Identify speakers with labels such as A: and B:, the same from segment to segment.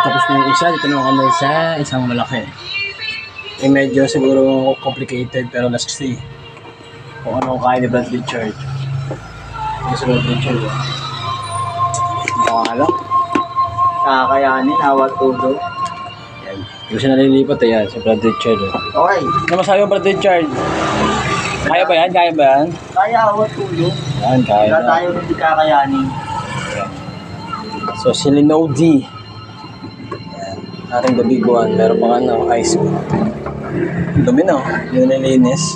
A: Tapos na yung isa, dito naman kami sa isang malaki. Yung medyo siguro complicated pero let's see kung ano kaya ni Brad Richard. Ito si Brad Richard. Makakalak.
B: Kakayanin, awat tulo.
A: Yan. Hindi siya nalilipat eh yan, si Brad Richard.
B: Okay.
A: Ano masabi mo Brad Richard? Kaya ba yan? Kaya ba yan?
B: Kaya awat tulo.
A: Yan, kaya
B: Wala
A: na.
B: tayo hindi kakayanin.
A: So si Linody. Ating the big one. Meron mga ano, ice. Dumi na, hindi na nilinis.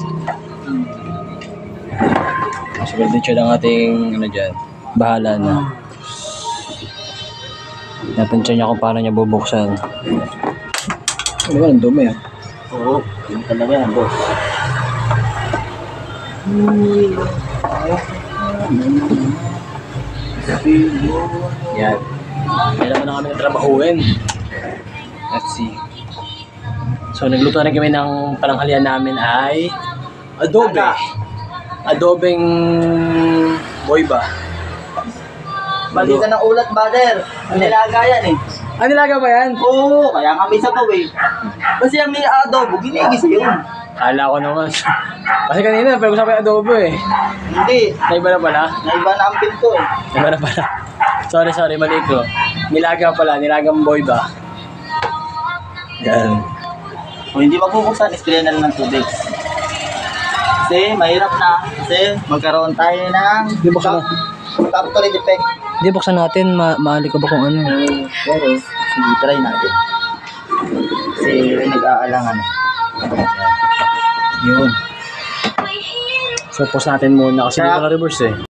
A: Si Brad Richard ang ating ano dyan. Bahala na. Napansya niya kung paano niya bubuksan. Ano ba, ang dumi ah.
B: Oo, yun talaga yan, boss.
A: Yan. Kailangan na kami na trabahuin. Let's see. So, nagluto na rin kami ng pananghalian namin ay adobe. Adobeng boy ba?
B: Balita ng ulat, brother. Nilaga yan eh.
A: Ah, nilaga ba yan?
B: Oo, kaya kami sabaw eh. Kasi yung may adobo, ginigisa yun.
A: Kala ko naman. Kasi kanina, pero gusto ko yung adobo eh.
B: Hindi,
A: Naiba na pala?
B: naiba na ang pinto eh.
A: Naiba na pala. Sorry, mali ko. Nilaga pala, nilagang boy ba? Yan.
B: Kung hindi magbubuksan, isprayan na lang ng tubig. Kasi mahirap na. Kasi magkaroon tayo ng
A: Di buksan na.
B: factory defect.
A: Hindi, buksan natin. Maali ko ba kung ano?
B: Pero, sige, try natin. Kasi nag-aalangan.
A: Yun. So, pause natin muna kasi hindi ko na reverse eh.